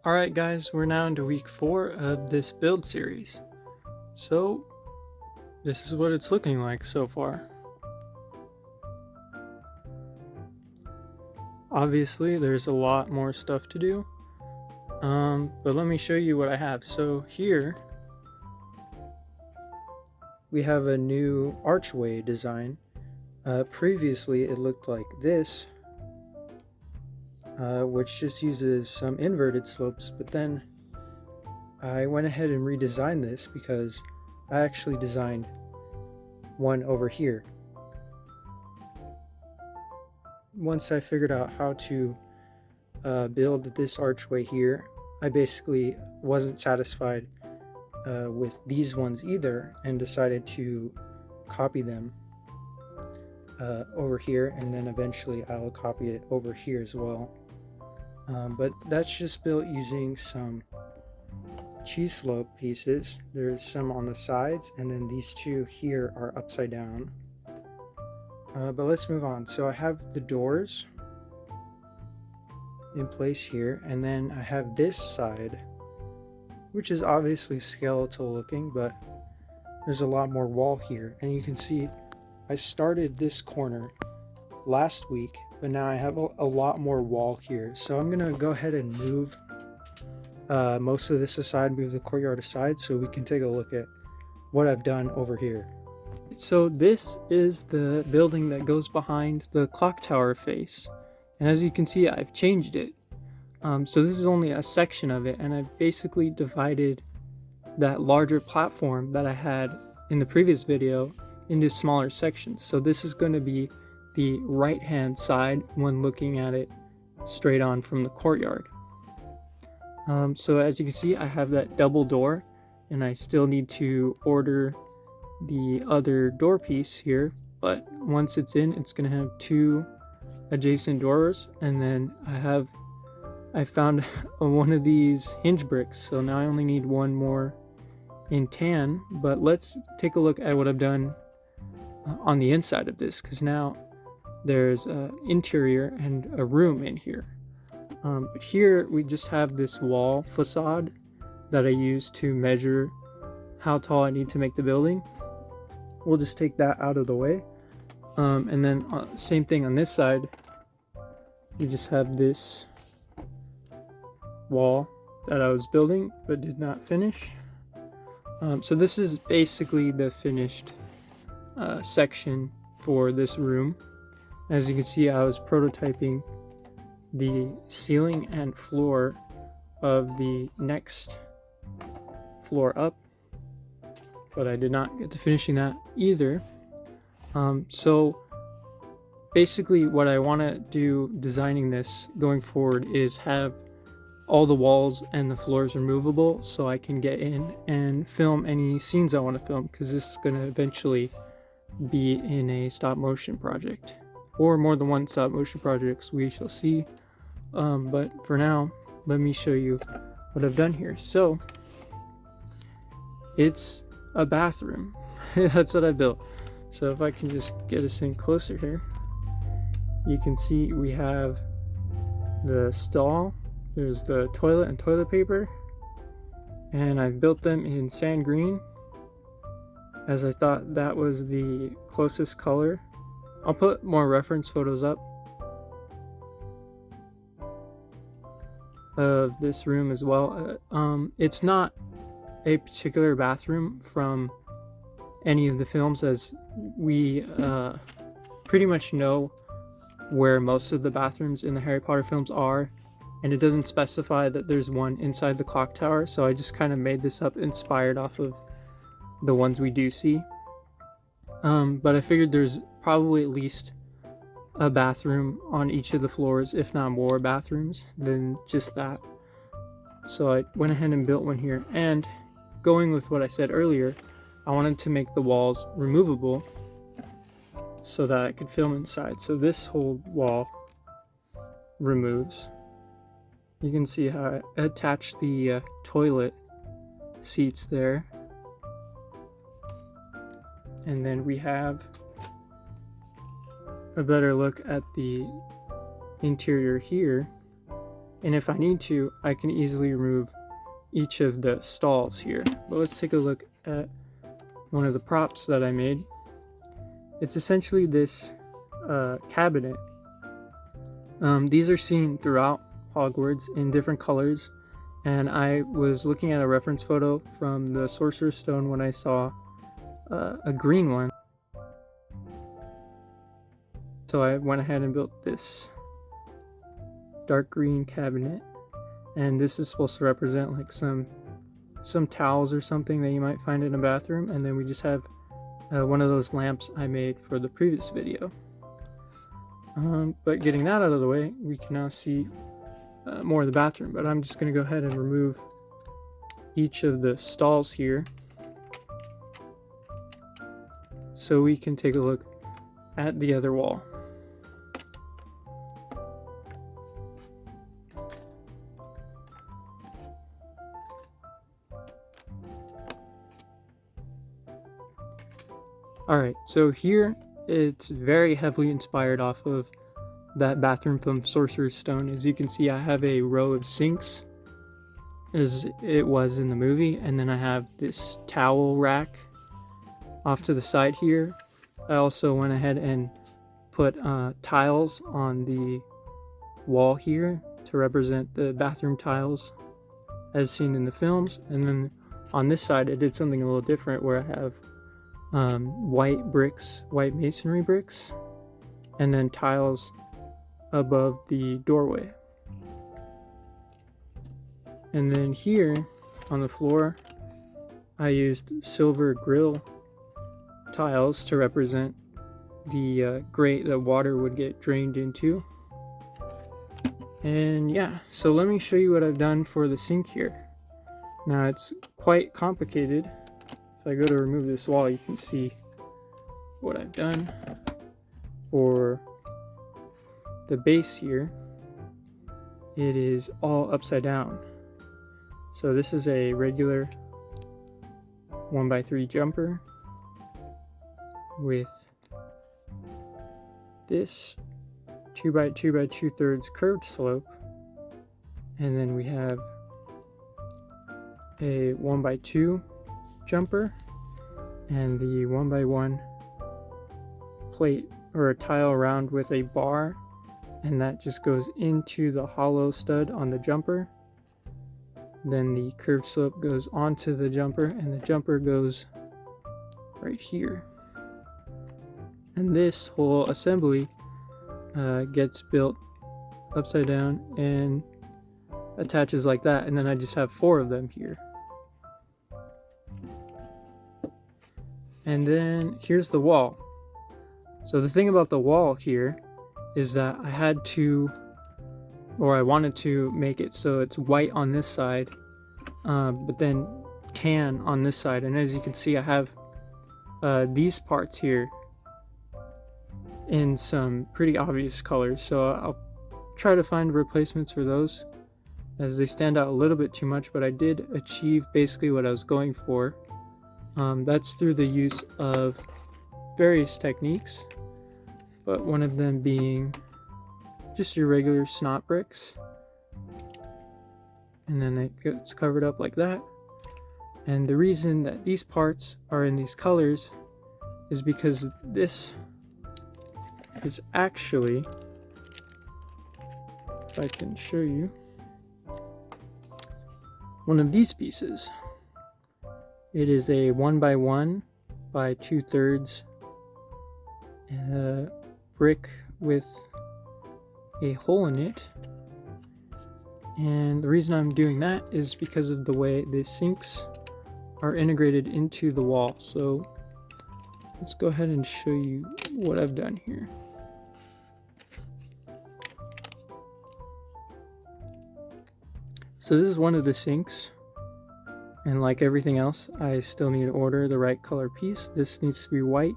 Alright guys, we're now into week 4 of this build series. So, this is what it's looking like so far. Obviously, there's a lot more stuff to do, but let me show you what I have. So here, we have a new archway design. Previously, it looked like this, which just uses some inverted slopes, but then I went ahead and redesigned this because I actually designed one over here. Once I figured out how to build this archway here, I basically wasn't satisfied with these ones either and decided to copy them over here, and then eventually I'll copy it over here as well. But that's just built using some cheese slope pieces. There's some on the sides, and then these two here are upside down. But let's move on. So I have the doors in place here, and then I have this side, which is obviously skeletal looking, but there's a lot more wall here. And you can see I started this corner last week, but now I have a lot more wall here. So I'm gonna go ahead and move most of this aside, move the courtyard aside, so we can take a look at what I've done over here. So this is the building that goes behind the clock tower face, and as you can see, I've changed it. So this is only a section of it, and I've basically divided that larger platform that I had in the previous video into smaller sections. So this is going to be the right hand side when looking at it straight on from the courtyard. So as you can see, I have that double door, and I still need to order the other door piece here, but once it's in, it's going to have two adjacent doors. And then I found one of these hinge bricks, so now I only need one more in tan. But let's take a look at what I've done on the inside of this, because now there's an interior and a room in here. But here we just have this wall facade that I use to measure how tall I need to make the building. We'll just take that out of the way. And then same thing on this side. We just have this wall that I was building but did not finish. So this is basically the finished section for this room. As you can see, I was prototyping the ceiling and floor of the next floor up, but I did not get to finishing that either. So basically what I want to do designing this going forward is have all the walls and the floors removable, so I can get in and film any scenes I want to film, because this is going to eventually be in a stop motion project, or more than one stop motion projects, we shall see. But for now, let me show you what I've done here. So it's a bathroom. That's what I built. So if I can just get us in closer here, you can see we have the stall, there's the toilet and toilet paper, and I've built them in sand green, as I thought that was the closest color. I'll put more reference photos up of this room as well. It's not a particular bathroom from any of the films, as we pretty much know where most of the bathrooms in the Harry Potter films are, and it doesn't specify that there's one inside the clock tower, so I just kind of made this up inspired off of the ones we do see. But I figured there's probably at least a bathroom on each of the floors, if not more bathrooms than just that. So I went ahead and built one here, and going with what I said earlier, I wanted to make the walls removable so that I could film inside. So this whole wall removes. You can see how I attached the toilet seats there. And then we have a better look at the interior here. And if I need to, I can easily remove each of the stalls here. But let's take a look at one of the props that I made. It's essentially this cabinet. These are seen throughout Hogwarts in different colors, and I was looking at a reference photo from the Sorcerer's Stone when I saw a green one. So I went ahead and built this dark green cabinet, and this is supposed to represent like some towels or something that you might find in a bathroom. And then we just have one of those lamps I made for the previous video. But getting that out of the way, we can now see more of the bathroom. But I'm just going to go ahead and remove each of the stalls here so we can take a look at the other wall. Alright, so here it's very heavily inspired off of that bathroom from Sorcerer's Stone. As you can see, I have a row of sinks as it was in the movie, and then I have this towel rack off to the side here. I also went ahead and put tiles on the wall here to represent the bathroom tiles as seen in the films. And then on this side I did something a little different where I have white bricks, white masonry bricks, and then tiles above the doorway. And then here on the floor I used silver grill tiles to represent the grate that water would get drained into. And yeah, so let me show you what I've done for the sink here. Now it's quite complicated. If I go to remove this wall, you can see what I've done. For the base here, it is all upside down. So this is a regular 1x3 jumper with this 2x2 by 2/3 curved slope, and then we have a 1x2 jumper and the 1x1 plate or a tile round with a bar, and that just goes into the hollow stud on the jumper. Then the curved slope goes onto the jumper, and the jumper goes right here. And this whole assembly gets built upside down and attaches like that, and then I just have 4 of them here. And then here's the wall. So the thing about the wall here is that I had to, or I wanted to make it so it's white on this side, but then tan on this side. And as you can see, I have these parts here in some pretty obvious colors. So I'll try to find replacements for those, as they stand out a little bit too much, but I did achieve basically what I was going for. That's through the use of various techniques, but one of them being just your regular snot bricks, and then it gets covered up like that. And the reason that these parts are in these colors is because this is actually, if I can show you, one of these pieces. It is a 1x1 by 2/3 brick with a hole in it. And the reason I'm doing that is because of the way the sinks are integrated into the wall. So let's go ahead and show you what I've done here. So this is one of the sinks, and like everything else, I still need to order the right color piece. This needs to be white,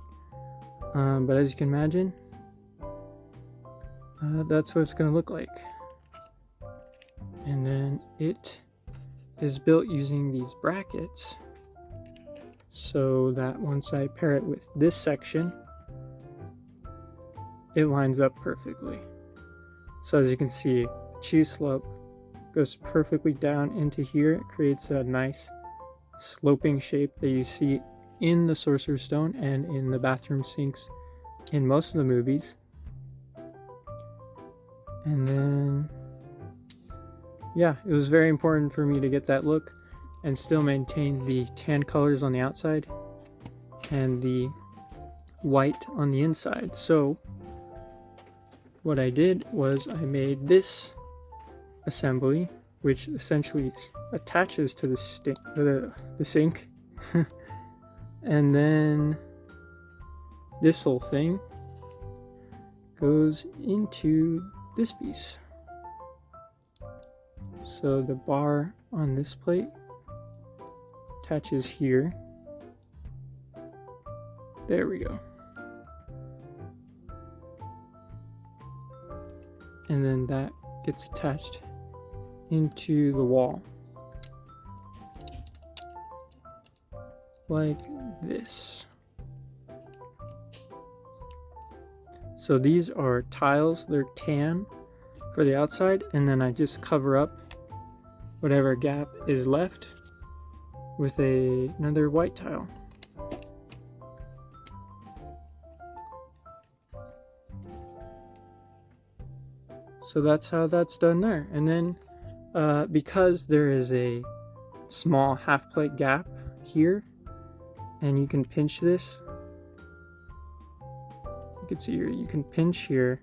but as you can imagine, that's what it's going to look like. And then it is built using these brackets, so that once I pair it with this section, it lines up perfectly. So as you can see, cheese slope goes perfectly down into here. It creates a nice sloping shape that you see in the Sorcerer's Stone and in the bathroom sinks in most of the movies. And then, yeah, it was very important for me to get that look and still maintain the tan colors on the outside and the white on the inside. So what I did was I made this assembly, which essentially attaches to the sink. And then this whole thing goes into this piece. So the bar on this plate attaches here. There we go. And then that gets attached into the wall like this. So these are tiles, they're tan for the outside, and then I just cover up whatever gap is left with another white tile. So that's how that's done there. And then because there is a small half plate gap here, and you can pinch this, you can see here, you can pinch here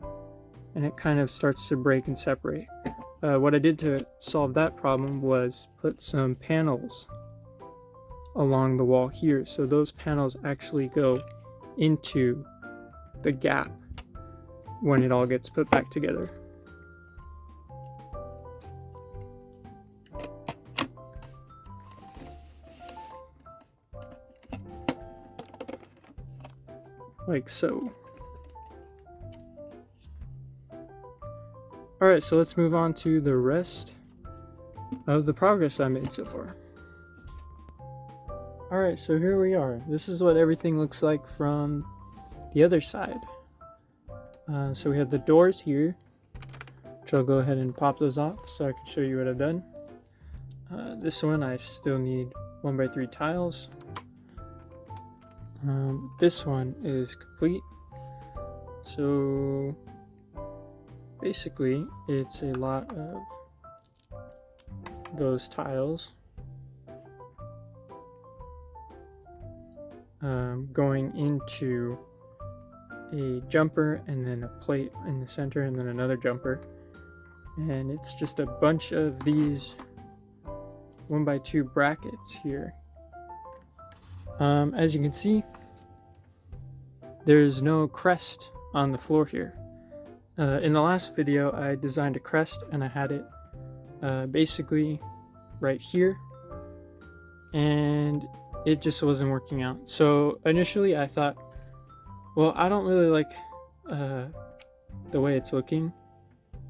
and it kind of starts to break and separate. What I did to solve that problem was put some panels along the wall here, so those panels actually go into the gap when it all gets put back together. Like so. Alright, so let's move on to the rest of the progress I made so far. Alright, so here we are. This is what everything looks like from the other side. So we have the doors here, which I'll go ahead and pop those off so I can show you what I've done. This one I still need 1x3 tiles. This one is complete. So basically it's a lot of those tiles going into a jumper, and then a plate in the center, and then another jumper, and it's just a bunch of these 1x2 brackets here. As you can see, there's no crest on the floor here. In the last video I designed a crest and I had it basically right here, and it just wasn't working out. So initially I thought, well, I don't really like the way it's looking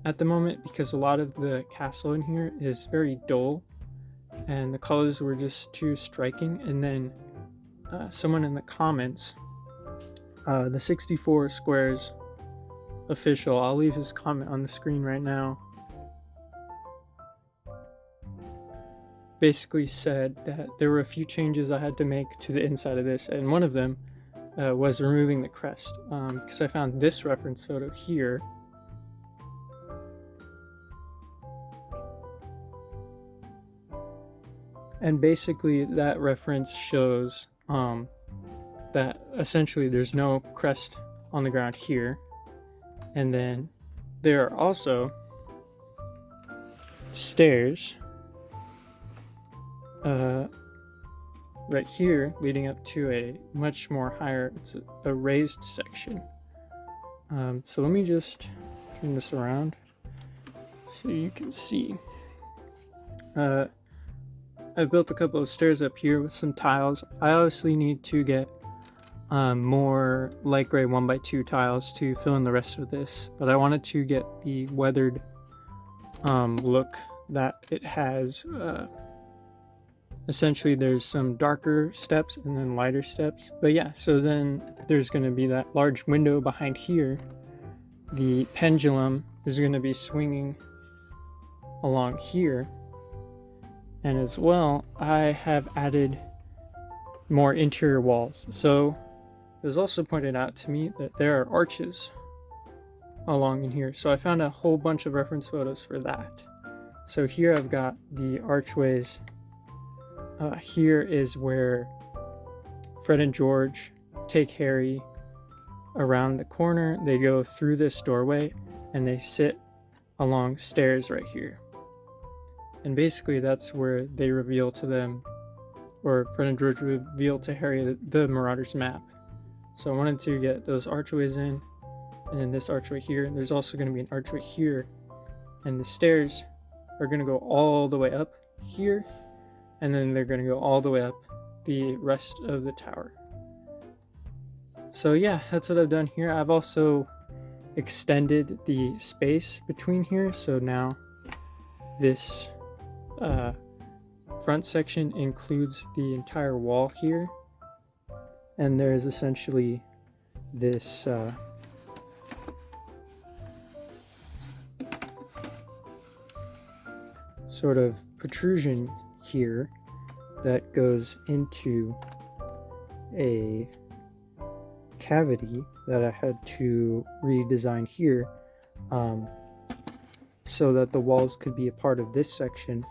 at the moment, because a lot of the castle in here is very dull and the colors were just too striking. And then someone in the comments, the 64 Squares official, I'll leave his comment on the screen right now, basically said that there were a few changes I had to make to the inside of this, and one of them was removing the crest, because I found this reference photo here. And basically that reference shows that essentially there's no crest on the ground here, and then there are also stairs right here leading up to a much more higher, it's a raised section. So let me just turn this around so you can see. I built a couple of stairs up here with some tiles. I obviously need to get more light gray 1x2 tiles to fill in the rest of this, but I wanted to get the weathered look that it has. Essentially there's some darker steps and then lighter steps, but yeah, so then there's going to be that large window behind here. The pendulum is going to be swinging along here. And as well, I have added more interior walls. So it was also pointed out to me that there are arches along in here. So I found a whole bunch of reference photos for that. So here I've got the archways. Here is where Fred and George take Harry around the corner. They go through this doorway and they sit along stairs right here. And basically that's where they reveal to them, or Fred and George reveal to Harry, the Marauders map. So I wanted to get those archways in, and then this archway here. There's also going to be an archway here, and the stairs are going to go all the way up here, and then they're going to go all the way up the rest of the tower. So yeah, that's what I've done here. I've also extended the space between here, so now this front section includes the entire wall here, and there's essentially this sort of protrusion here that goes into a cavity that I had to redesign here, so that the walls could be a part of this section,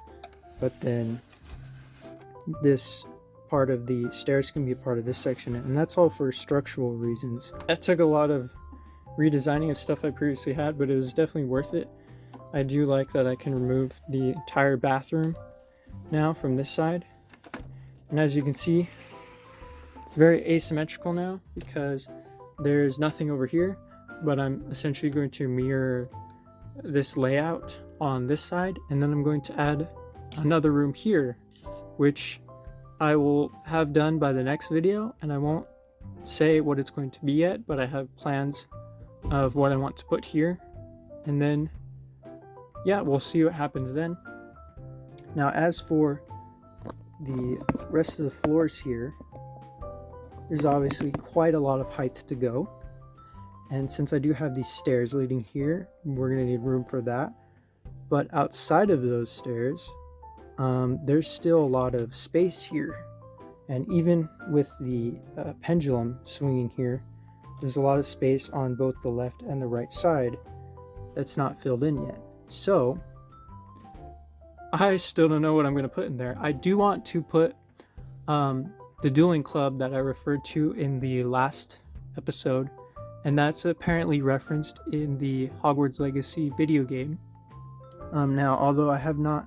but then this part of the stairs can be a part of this section, and that's all for structural reasons. That took a lot of redesigning of stuff I previously had, but it was definitely worth it. I do like that I can remove the entire bathroom now from this side, and as you can see, it's very asymmetrical now because there's nothing over here, but I'm essentially going to mirror this layout on this side, and then I'm going to add another room here, which I will have done by the next video, and I won't say what it's going to be yet, but I have plans of what I want to put here, and then yeah, we'll see what happens then. Now as for the rest of the floors here, there's obviously quite a lot of height to go, and since I do have these stairs leading here, we're going to need room for that. But outside of those stairs, there's still a lot of space here, and even with the pendulum swinging here, there's a lot of space on both the left and the right side that's not filled in yet. So I still don't know what I'm going to put in there. I do want to put the dueling club that I referred to in the last episode, and that's apparently referenced in the Hogwarts Legacy video game. Now, although I have not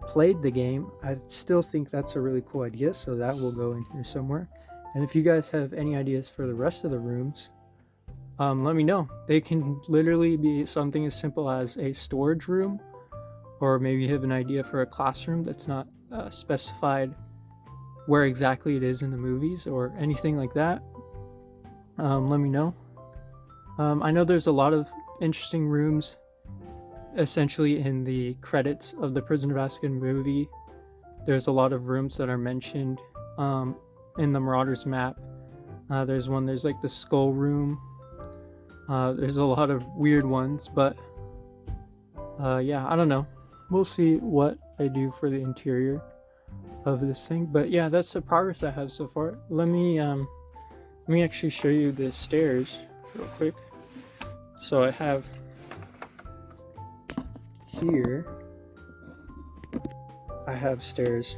played the game, I still think that's a really cool idea, so that will go in here somewhere. And if you guys have any ideas for the rest of the rooms, let me know. They can literally be something as simple as a storage room, or maybe you have an idea for a classroom that's not specified where exactly it is in the movies or anything like that. Let me know. I know there's a lot of interesting rooms essentially in the credits of the Prisoner of Azkaban movie. There's a lot of rooms that are mentioned in the Marauders map. There's like the skull room. There's a lot of weird ones, but yeah, I don't know. We'll see what I do for the interior of this thing, but yeah, that's the progress I have so far. Let me actually show you the stairs real quick. So I have here, I have stairs.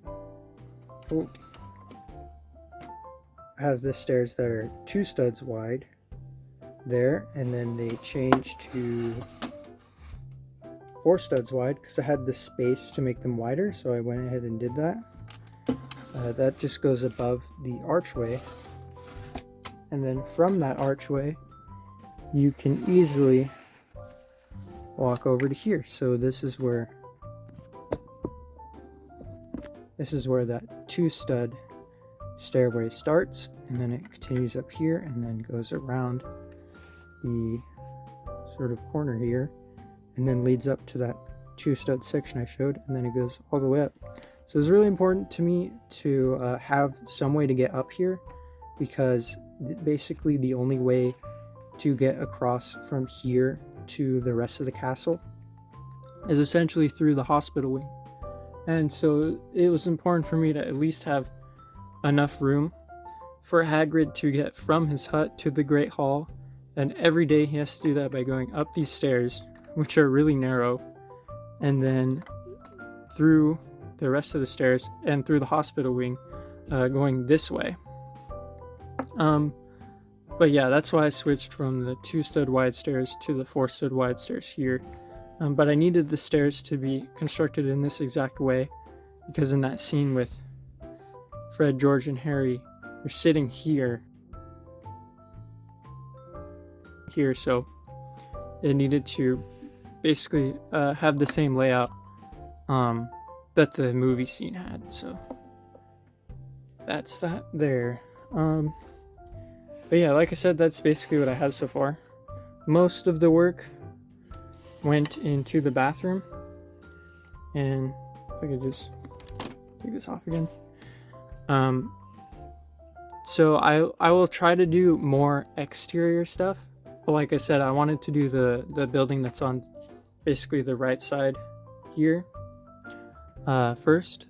Oh, I have the stairs that are 2 studs wide there, and then they change to 4 studs wide because I had the space to make them wider, so I went ahead and did that. That just goes above the archway, and then from that archway you can easily walk over to here. So this is where that 2 stud stairway starts, and then it continues up here and then goes around the sort of corner here and then leads up to that 2 stud section I showed, and then it goes all the way up. So it's really important to me to have some way to get up here, because basically the only way to get across from here to the rest of the castle is essentially through the hospital wing. And so it was important for me to at least have enough room for Hagrid to get from his hut to the Great Hall. And every day he has to do that by going up these stairs, which are really narrow, and then through the rest of the stairs and through the hospital wing, going this way. But yeah, that's why I switched from the 2 stud wide stairs to the 4 stud wide stairs here. But I needed the stairs to be constructed in this exact way, because in that scene with Fred, George, and Harry, they're sitting here, so it needed to basically have the same layout that the movie scene had. So that's that there. But yeah, like I said, that's basically what I have so far. Most of the work went into the bathroom, and if I could just take this off again. So I will try to do more exterior stuff, but like I said, I wanted to do the building that's on basically the right side here first,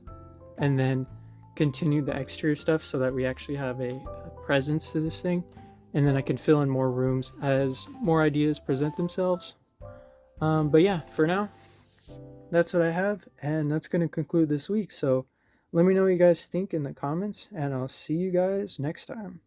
and then continue the exterior stuff so that we actually have a presence to this thing, and then I can fill in more rooms as more ideas present themselves. But yeah, for now, that's what I have, and that's going to conclude this week. So let me know what you guys think in the comments, and I'll see you guys next time.